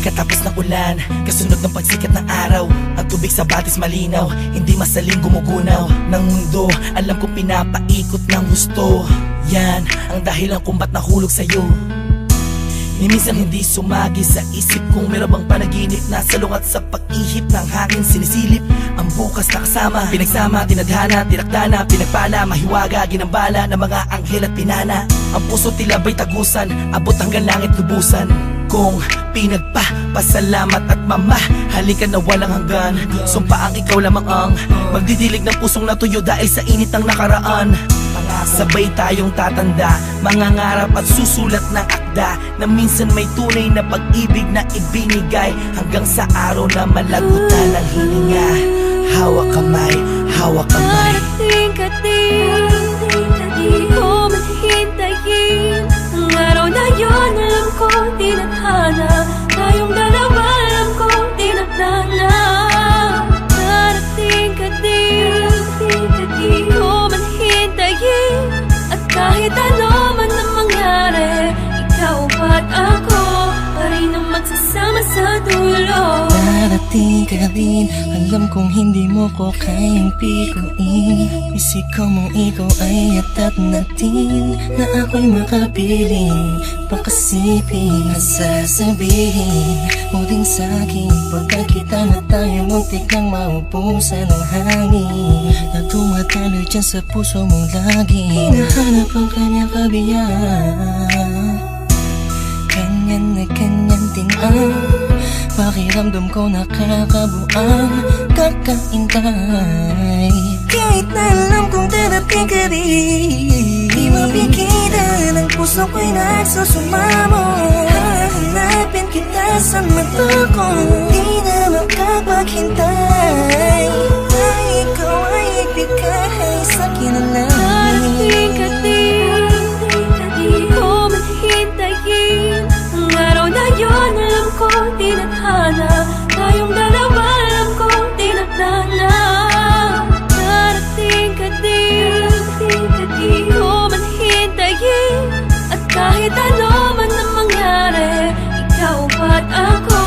Pagkatapos ng ulan, kasunod ng pagsikat ng araw, ang tubig sa batis malinaw, hindi masaling gumugunaw ng mundo. Alam kong pinapaikot ng gusto, yan ang dahilan kung ba't nahulog sa'yo. Ni minsan hindi sumagi sa isip kung meron bang panaginip na salungat sa pag-ihip ng hangin sinisilip. Ang bukas na kasama, pinagsama, tinadhana, tinakdana, pinagpala, mahiwaga, ginambala ng mga anghel at pinana. Ang puso tila ba'y tagusan, abot hanggang langit lubusan. Kung pinagpapasalamat at mamahalin na walang hanggan, sumpaang ikaw lamang ang magdidilig ng pusong natuyo dahil sa init ng nakaraan. Sabay tayong tatanda, mangangarap at susulat ng akda na minsan may tunay na pag-ibig na ibinigay hanggang sa araw na malagutan ng hininga. Hawak kamay, hawak kamay. Darating ka din, di ko mahintayin ang araw na yun. Alam ko tinadhana, tayong dalawa alam ko tinadhana. Darating ka din, di ko mahintayin, at kahit ano man ang mangyari, ikaw at ako pa rin ang magsasama sa dulo. Darating ka rin, alam kong hindi mo ko kayang pikuin. Isikaw mong ikaw ay atat natin, na ako'y makapiling, pakasipin at sasabihin mo din sa'kin. Pagkakita na tayo, muntik nang maubusan ng hangin na tumataloy dyan sa puso mong lagi. Hinahanap ang kanyang kabiyaan, ganyan na ganyan din ang pakiramdam ko, nakakabuang kakaintay. Kahit na alam kong darating ka rin, di mapigilan ang puso ko'y nagsusumamo. Hahanapin kita sa mata ko, di na makapaghintay. Ay, ikaw ay ibigay sa'kin ang Darating ka din, di ko mahintayin ang araw na yun. Alam ko tinadhana, tayong dalawa alam ko tinadhana. Darating ka din, di ko mahintayin, at kahit ano man ang mangyari, ikaw at ako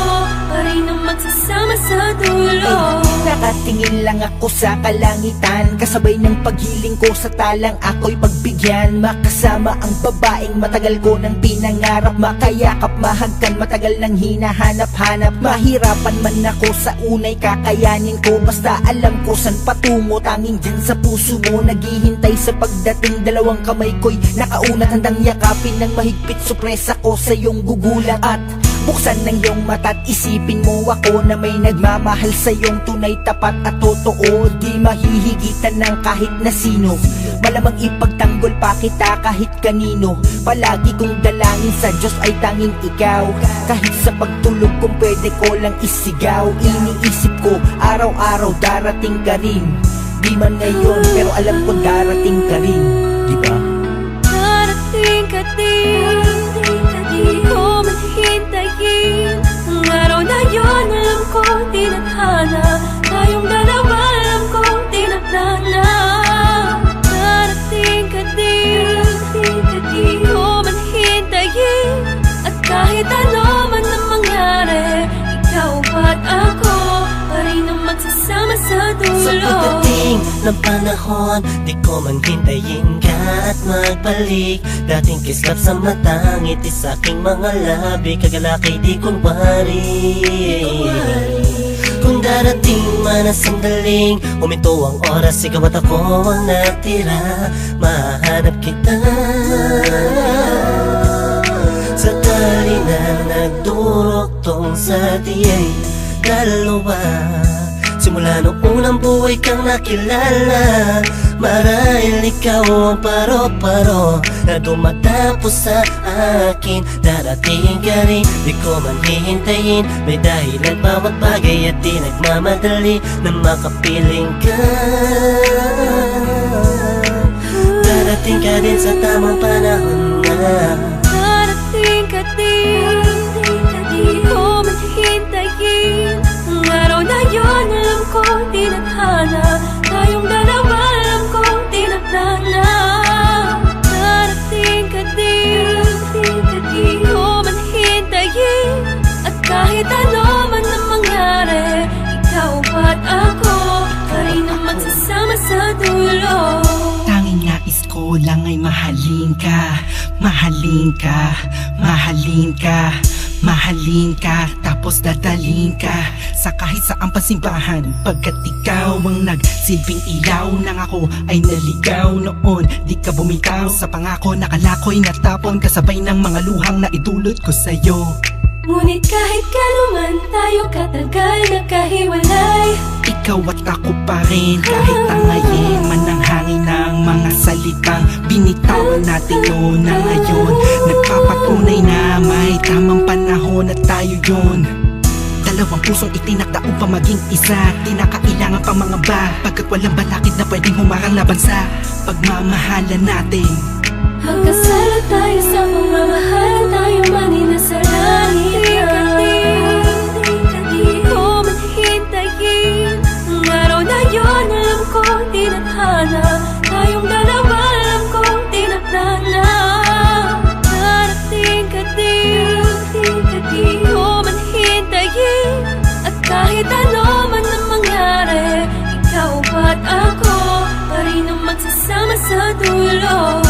pa rin ang magsasama sa dulo. Nakatingin lang ako sa kalangitan, kasabay ng paghiling ko sa talang ako'y pagbigyan. Makasama ang babaeng matagal ko nang pinangarap, makayakap, mahagkan, matagal nang hinahanap-hanap. Mahirapan man ako sa unay, kakayanin ko, basta alam ko san patungo. Tanging dyan sa puso mo, naghihintay sa pagdating. Dalawang kamay ko'y nakaunat, handang yakapin ng mahigpit. Sorpresa ko sa iyong gugulat at buksan ng iyong mata't isipin mo ako na may nagmamahal sa iyong tunay, tapat at totoo. Di mahihigitan ng kahit na sino, malamang ipagtanggol pa kita kahit kanino. Palagi kong dalangin sa Diyos ay tanging ikaw, kahit sa pagtulog kung pwede ko lang isigaw. Iniisip ko araw-araw darating ka rin, di man ngayon pero alam ko darating ka rin, di ba? Darating ka din, di ko mahintayin ang araw na yun. Alam ko tinadhana, tayong dalawa alam ko tinadhana. Darating ka din, di ko mahintayin, at kahit ano man ang mangyari, ikaw at ako pa rin ang magsasama sa dulo. Sa pagdating ng panahon, di ko man hintayin ka at magbalik. Dating kislap sa mata, ngiti sa aking mga labi, kagalaki di kunwari. Kung darating man ang sandaling, huminto ang oras, ikaw at ako ang natira. Mahanap kita sa tali na nagduruktong sa tiyay dalawa. Simula nung unang buhay kang nakilala, marahil ikaw ang paro-paro na dumatapos sa akin. Darating ka rin, di ko man hihintayin, may dahilan bawat bagay at di nagmamadali na makapiling ka. Darating ka din sa tamang panahon na. Darating ka din, di ko mahintayin ang araw na yun. Alam ko tinadhana, tayong dalawa alam ko tinadhana. Darating ka din, di ko mahintayin, at kahit gusto lang ay mahalin ka, mahalin ka, mahalin ka, mahalin ka, tapos dadalhin ka sa kahit saang pasimbahan. Pagkat ikaw ang nagsilbing ilaw nang ako ay naligaw noon. Di ka bumitaw sa pangako, nakalako'y natapon kasabay ng mga luhang na idulot ko sa'yo. Ngunit kahit kanuman tayo katagal nagkahiwalay, Ikaw at ako pa rin, kahit tangayin man ang hangin ng mga salitang binitawan natin noon na ngayon nagpapatunay na may tamang panahon at tayo yun. Dalawang pusong itinakda upang maging isa, di na kailangan pang mga ba, pagkat walang balakid na pwedeng humarang laban sa pagmamahalan natin. hanggang sala tayo sa pagmamahal, tayo man ay nasa langit na. Di ko man hintayin ang araw na yun, alam ko tinadhana, tayong dalawa alam ko tinakda na. Darating ka din, di ko man hintayin, at kahit ano man ang mangyari, ikaw at ako pa rin ang magsasama sa dulo.